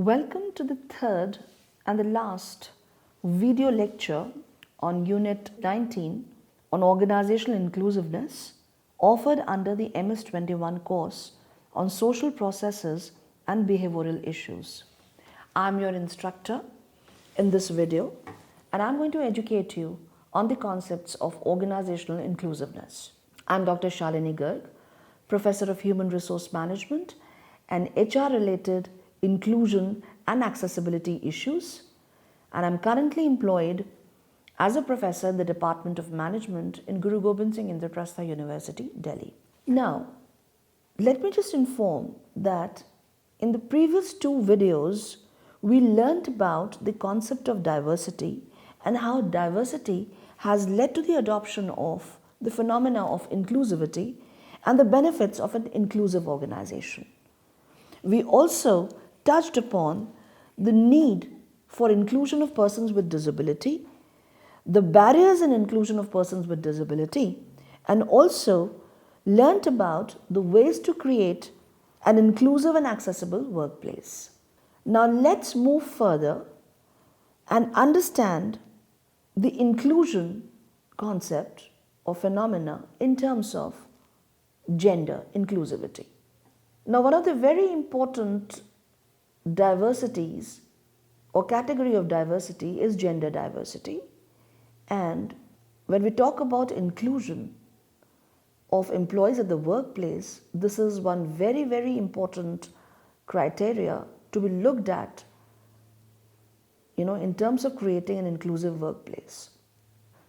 Welcome to the third and the last video lecture on Unit 19 on Organizational Inclusiveness, offered under the MS-21 course on Social Processes and Behavioral Issues. I'm your instructor in this video, and I'm going to educate you on the concepts of organizational inclusiveness. I'm Dr. Shalini Garg, Professor of Human Resource Management and HR-related inclusion and accessibility issues, and I'm currently employed as a professor in the Department of Management in Guru Gobind Singh Indraprastha University, Delhi. Now, let me just inform that in the previous two videos, we learnt about the concept of diversity and how diversity has led to the adoption of the phenomena of inclusivity and the benefits of an inclusive organization. We also touched upon the need for inclusion of persons with disability, the barriers in inclusion of persons with disability, and also learnt about the ways to create an inclusive and accessible workplace. Now let's move further and understand the inclusion concept or phenomena in terms of gender inclusivity. Now, one of the very important diversities or category of diversity is gender diversity. And when we talk about inclusion of employees at the workplace, this is one very, very important criteria to be looked at, in terms of creating an inclusive workplace.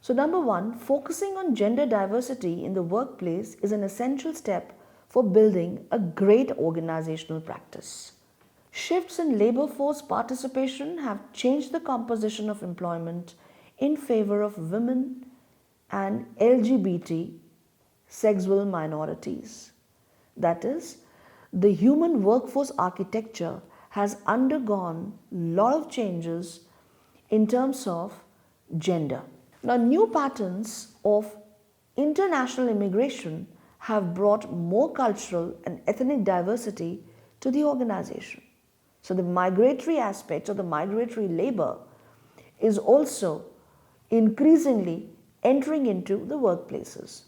So number one, focusing on gender diversity in the workplace is an essential step for building a great organizational practice. Shifts in labor force participation have changed the composition of employment in favor of women and LGBT sexual minorities. That is, the human workforce architecture has undergone a lot of changes in terms of gender. Now, new patterns of international immigration have brought more cultural and ethnic diversity to the organization. So the migratory aspect or the migratory labor is also increasingly entering into the workplaces.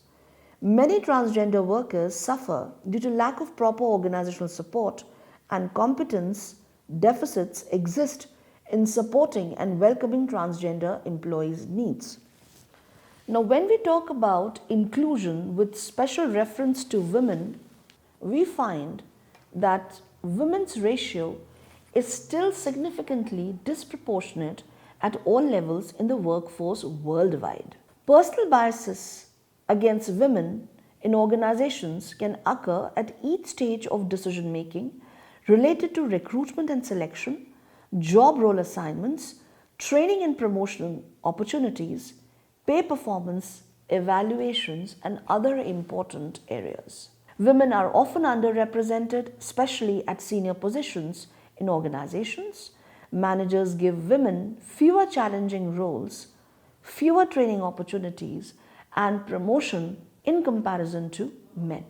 Many transgender workers suffer due to lack of proper organizational support, and competence deficits exist in supporting and welcoming transgender employees' needs. Now, when we talk about inclusion with special reference to women, we find that women's ratio is still significantly disproportionate at all levels in the workforce worldwide. Personal biases against women in organizations can occur at each stage of decision making related to recruitment and selection, job role assignments, training and promotion opportunities, pay performance, evaluations, and other important areas. Women are often underrepresented, especially at senior positions in organizations. Managers give women fewer challenging roles, fewer training opportunities, and promotion in comparison to men.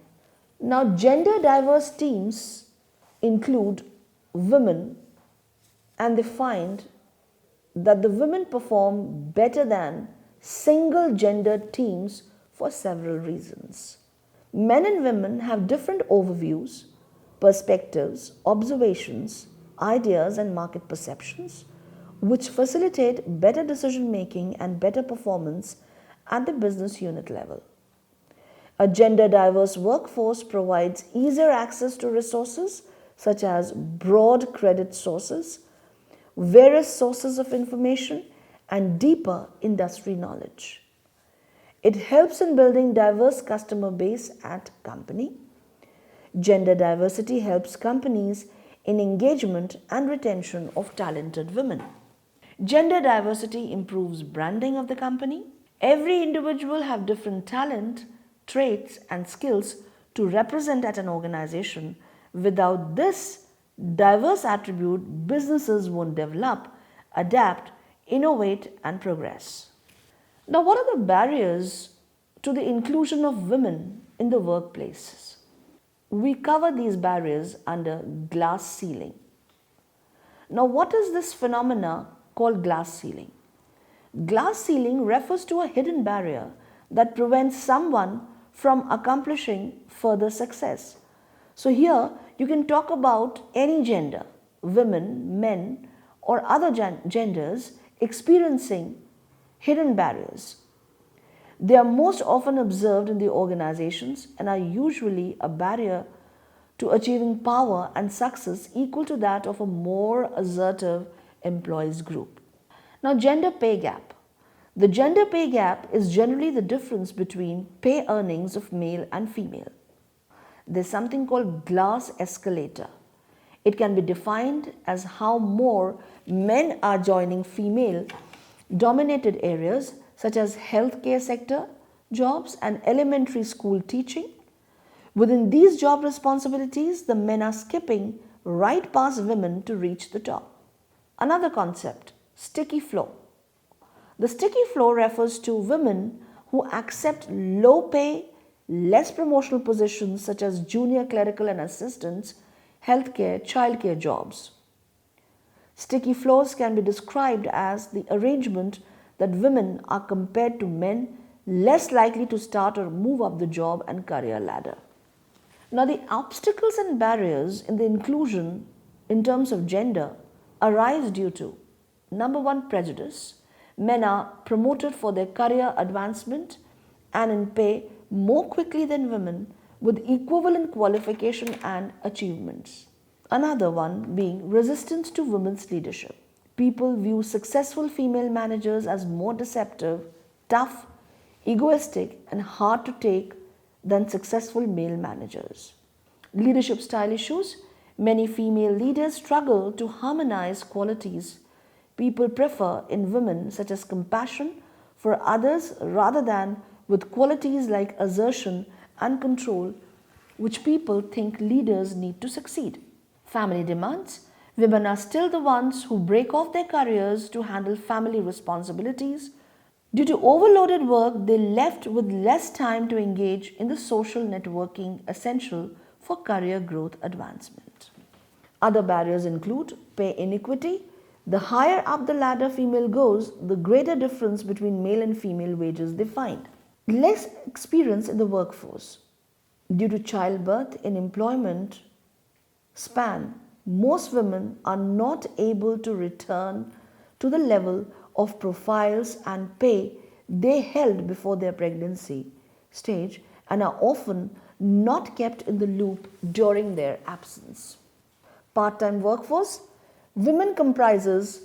Now, gender diverse teams include women, and they find that the women perform better than single gender teams for several reasons. Men and women have different overviews, perspectives, observations, ideas, and market perceptions, which facilitate better decision making and better performance at the business unit level. A gender diverse workforce provides easier access to resources such as broad credit sources, various sources of information, and deeper industry knowledge. It helps in building diverse customer base at company. Gender diversity helps companies in engagement and retention of talented women. Gender diversity improves branding of the company. Every individual have different talent, traits, and skills to represent at an organization. Without this diverse attribute, businesses won't develop, adapt, innovate, and progress. Now, what are the barriers to the inclusion of women in the workplaces? We cover these barriers under glass ceiling. Now, what is this phenomena called glass ceiling? Glass ceiling refers to a hidden barrier that prevents someone from accomplishing further success. So, here you can talk about any gender, women, men, or other genders experiencing hidden barriers. They are most often observed in the organizations and are usually a barrier to achieving power and success equal to that of a more assertive employees group. Now, gender pay gap. The gender pay gap is generally the difference between pay earnings of male and female. There's something called glass escalator. It can be defined as how more men are joining female dominated areas such as healthcare sector jobs and elementary school teaching. Within these job responsibilities, the men are skipping right past women to reach the top. Another concept, sticky flow. The sticky flow refers to women who accept low pay, less promotional positions such as junior clerical and assistants, healthcare, childcare jobs. Sticky flows can be described as the arrangement that women are compared to men less likely to start or move up the job and career ladder. Now, the obstacles and barriers in the inclusion in terms of gender arise due to number one, prejudice. Men are promoted for their career advancement and in pay more quickly than women with equivalent qualification and achievements. Another one being resistance to women's leadership. People view successful female managers as more deceptive, tough, egoistic, and hard to take than successful male managers. Leadership style issues. Many female leaders struggle to harmonize qualities people prefer in women, such as compassion for others rather than with qualities like assertion and control, which people think leaders need to succeed. Family demands. Women are still the ones who break off their careers to handle family responsibilities. Due to overloaded work, they left with less time to engage in the social networking essential for career growth advancement. Other barriers include pay inequity. The higher up the ladder female goes, the greater difference between male and female wages they find. Less experience in the workforce. Due to childbirth in employment span, most women are not able to return to the level of profiles and pay they held before their pregnancy stage and are often not kept in the loop during their absence. Part-time workforce. Women comprises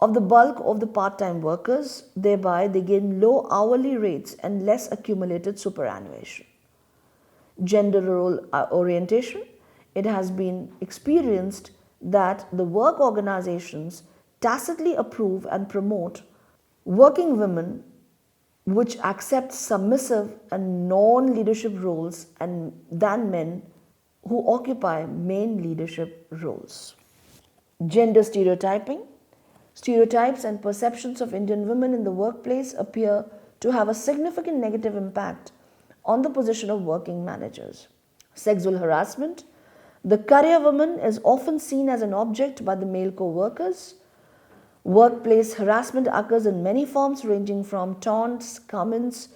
of the bulk of the part-time workers, thereby they gain low hourly rates and less accumulated superannuation. Gender role orientation. It has been experienced that the work organizations tacitly approve and promote working women which accept submissive and non-leadership roles and than men who occupy main leadership roles. Gender stereotyping. Stereotypes and perceptions of Indian women in the workplace appear to have a significant negative impact on the position of working managers. Sexual harassment. The career woman is often seen as an object by the male co-workers. Workplace harassment occurs in many forms ranging from taunts, comments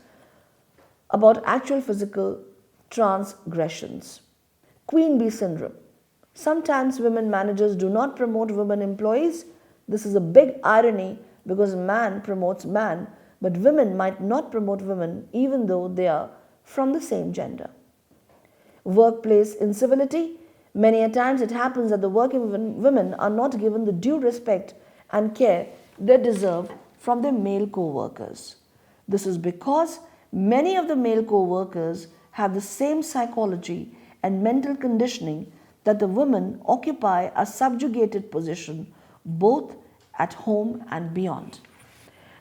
about actual physical transgressions. Queen bee syndrome. Sometimes women managers do not promote women employees. This is a big irony because man promotes man, but women might not promote women even though they are from the same gender. Workplace incivility. Many a times it happens that the working women are not given the due respect and care they deserve from their male co-workers. This is because many of the male co-workers have the same psychology and mental conditioning that the women occupy a subjugated position both at home and beyond.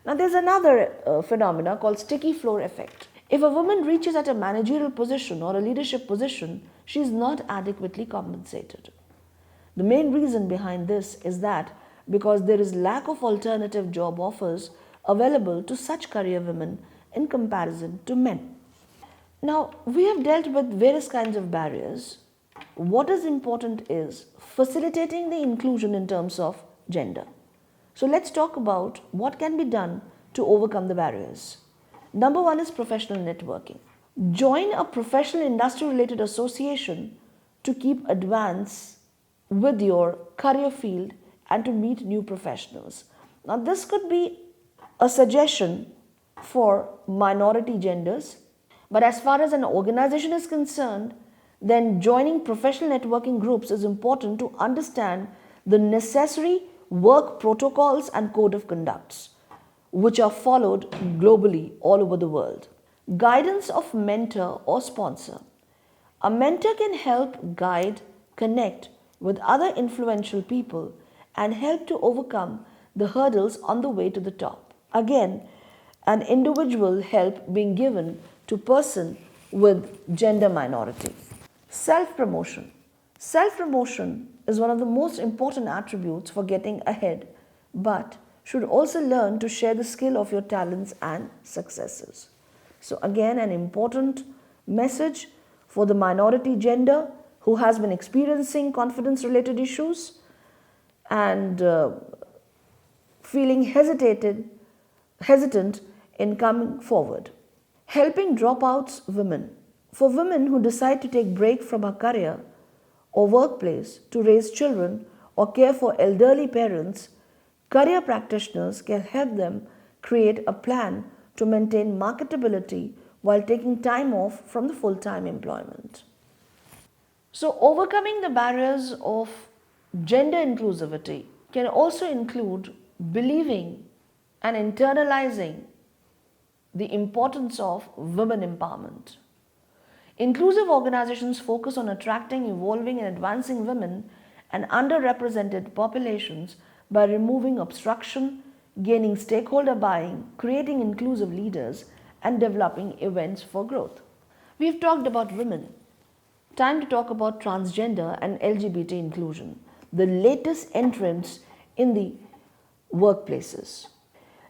Now there's another phenomena called sticky floor effect. If a woman reaches at a managerial position or a leadership position, she is not adequately compensated. The main reason behind this is that because there is lack of alternative job offers available to such career women in comparison to men. Now, we have dealt with various kinds of barriers what is important is facilitating the inclusion in terms of gender. So let's talk about what can be done to overcome the barriers. Number one is professional networking. Join a professional industry related association to keep advance with your career field and to meet new professionals. Now, this could be a suggestion for minority genders, but as far as an organization is concerned, then joining professional networking groups is important to understand the necessary work protocols and code of conducts which are followed globally all over the world. Guidance of mentor or sponsor. A mentor can help guide, connect with other influential people and help to overcome the hurdles on the way to the top. Again, an individual help being given to person with gender minority. Self-promotion. Self-promotion is one of the most important attributes for getting ahead, but should also learn to share the skill of your talents and successes. So again, an important message for the minority gender who has been experiencing confidence related issues and feeling hesitant in coming forward. Helping dropouts women. For women who decide to take break from a career or workplace to raise children or care for elderly parents, career practitioners can help them create a plan to maintain marketability while taking time off from the full-time employment. So, overcoming the barriers of gender inclusivity can also include believing and internalizing the importance of women empowerment. Inclusive organizations focus on attracting, evolving, and advancing women and underrepresented populations by removing obstruction, gaining stakeholder buy-in, creating inclusive leaders, and developing events for growth. We've talked about women. Time to talk about transgender and LGBT inclusion, the latest entrants in the workplaces.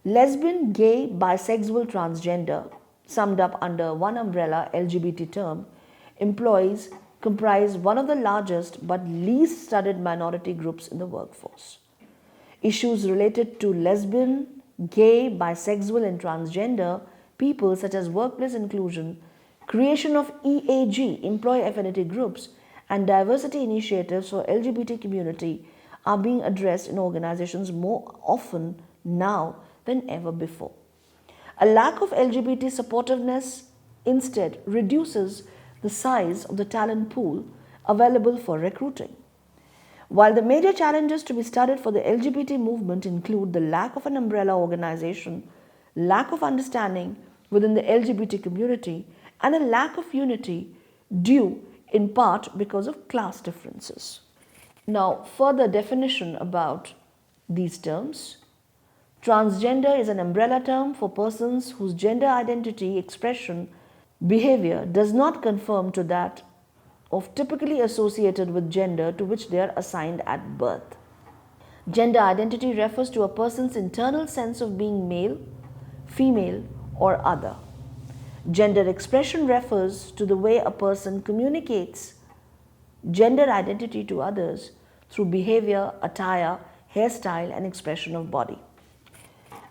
Lesbian, gay, bisexual, transgender, summed up under one umbrella LGBT term, employees comprise one of the largest but least studied minority groups in the workforce. Issues related to lesbian, gay, bisexual, and transgender people, such as workplace inclusion, creation of EAG, employee affinity groups, and diversity initiatives for LGBT community are being addressed in organizations more often now than ever before. A lack of LGBT supportiveness instead reduces the size of the talent pool available for recruiting. While the major challenges to be studied for the LGBT movement include the lack of an umbrella organization, lack of understanding within the LGBT community, and a lack of unity due in part because of class differences. Now, further definition about these terms. Transgender is an umbrella term for persons whose gender identity, expression, behavior does not conform to that of typically associated with gender to which they are assigned at birth. Gender identity refers to a person's internal sense of being male, female, or other. Gender expression refers to the way a person communicates gender identity to others through behavior, attire, hairstyle, and expression of body.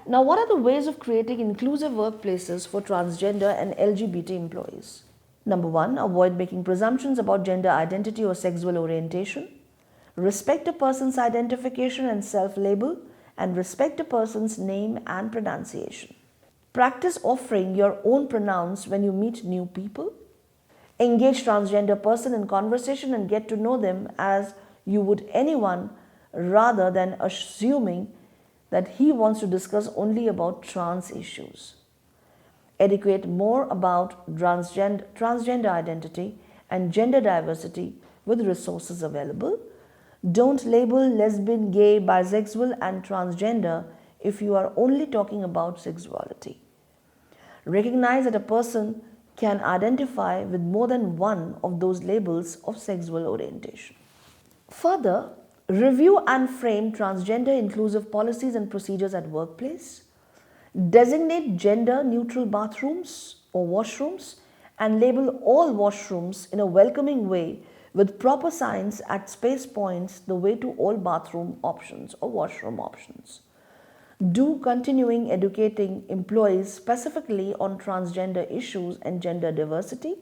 Now, what are the ways of creating inclusive workplaces for transgender and LGBT employees? Number one, avoid making presumptions about gender identity or sexual orientation. Respect a person's identification and self-label, and respect a person's name and pronunciation. Practice offering your own pronouns when you meet new people. Engage transgender person in conversation and get to know them as you would anyone rather than assuming that he wants to discuss only about trans issues. Educate more about transgender identity and gender diversity with resources available. Don't label lesbian, gay, bisexual, and transgender if you are only talking about sexuality. Recognize that a person can identify with more than one of those labels of sexual orientation. Further, review and frame transgender inclusive policies and procedures at workplace. Designate gender neutral bathrooms or washrooms and label all washrooms in a welcoming way with proper signs at space points the way to all bathroom options or washroom options. Do continuing educating employees specifically on transgender issues and gender diversity,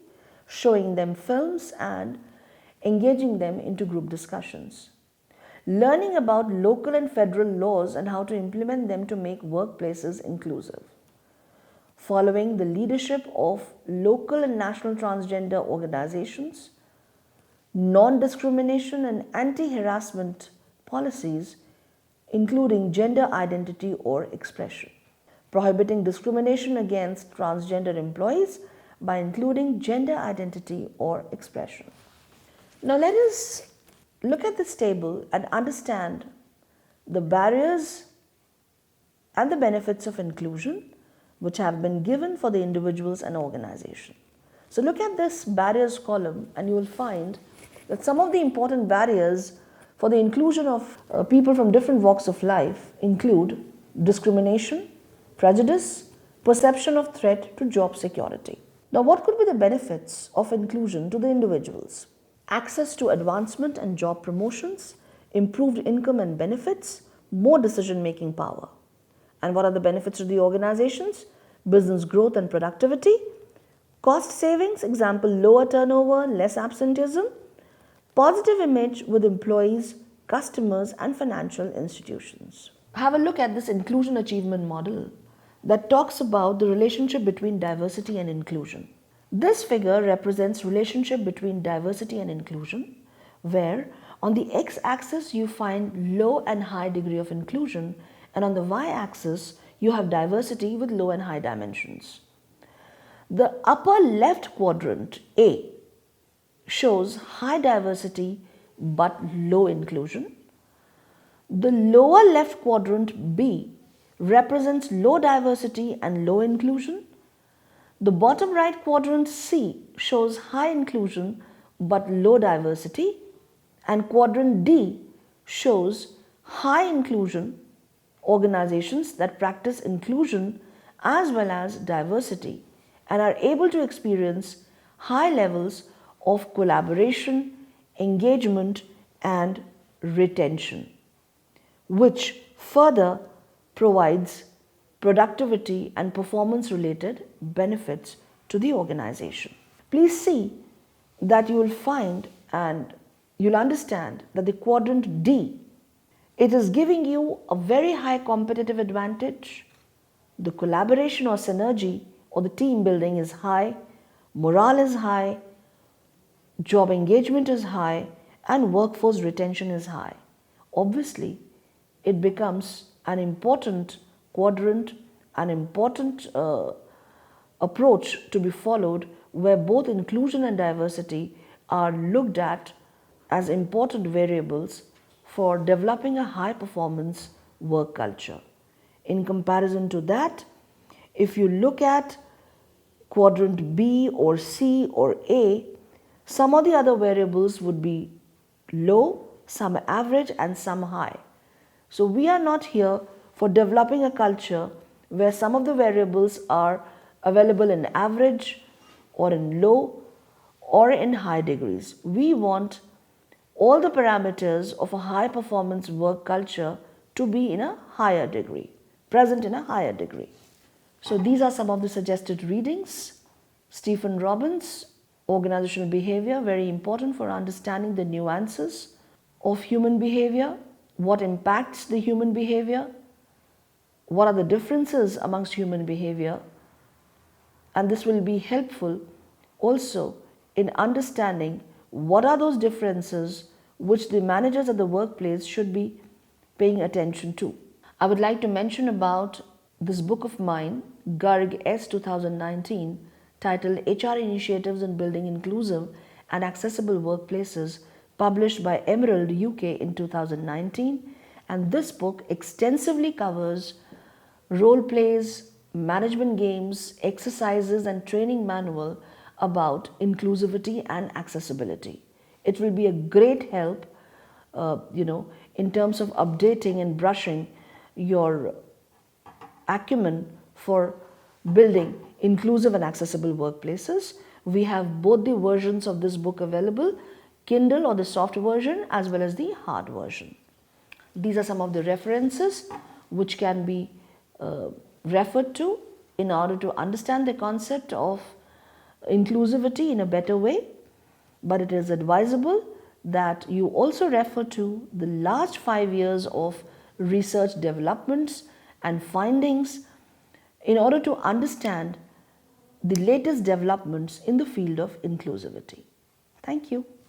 showing them films and engaging them into group discussions. Learning about local and federal laws and how to implement them to make workplaces inclusive. Following the leadership of local and national transgender organizations, non-discrimination and anti-harassment policies, including gender identity or expression. Prohibiting discrimination against transgender employees by including gender identity or expression. Now let us look at this table and understand the barriers and the benefits of inclusion which have been given for the individuals and organization. So look at this barriers column and you will find that some of the important barriers for the inclusion of people from different walks of life include discrimination, prejudice, perception of threat to job security. Now, what could be the benefits of inclusion to the individuals? Access to advancement and job promotions, improved income and benefits, more decision-making power. And what are the benefits to the organizations? Business growth and productivity, cost savings, example, lower turnover, less absenteeism, positive image with employees, customers, and financial institutions. Have a look at this inclusion achievement model that talks about the relationship between diversity and inclusion. This figure represents relationship between diversity and inclusion, where on the x-axis you find low and high degree of inclusion, and on the y-axis you have diversity with low and high dimensions. The upper left quadrant, A, shows high diversity but low inclusion. The lower left quadrant, B, represents low diversity and low inclusion. The bottom right quadrant, C, shows high inclusion but low diversity. And quadrant D shows high inclusion organizations that practice inclusion as well as diversity and are able to experience high levels of collaboration, engagement, and retention, which further provides productivity and performance related benefits to the organization. Please see that you will find and you'll understand that the quadrant D, it is giving you a very high competitive advantage. The collaboration or synergy or the team building is high, morale is high, job engagement is high, and workforce retention is high. Obviously, it becomes an important quadrant, an important approach to be followed where both inclusion and diversity are looked at as important variables for developing a high performance work culture. In comparison to that, if you look at quadrant B or C or A, some of the other variables would be low, some average, and some high. So we are not here for developing a culture where some of the variables are available in average or in low or in high degrees. We want all the parameters of a high performance work culture to be in a higher degree, present in a higher degree. So these are some of the suggested readings. Stephen Robbins, Organizational Behavior, very important for understanding the nuances of human behavior, what impacts the human behavior, what are the differences amongst human behavior, and this will be helpful also in understanding what are those differences which the managers at the workplace should be paying attention to. I would like to mention about this book of mine, Garg S 2019, titled HR Initiatives in Building Inclusive and Accessible Workplaces, published by Emerald UK in 2019. And this book extensively covers role plays, management games, exercises, and training manual about inclusivity and accessibility. It will be a great help, in terms of updating and brushing your acumen for building inclusive and accessible workplaces. We have both the versions of this book available, Kindle or the soft version as well as the hard version. These are some of the references which can be referred to in order to understand the concept of inclusivity in a better way, but it is advisable that you also refer to the last 5 years of research developments and findings in order to understand the latest developments in the field of inclusivity. Thank you.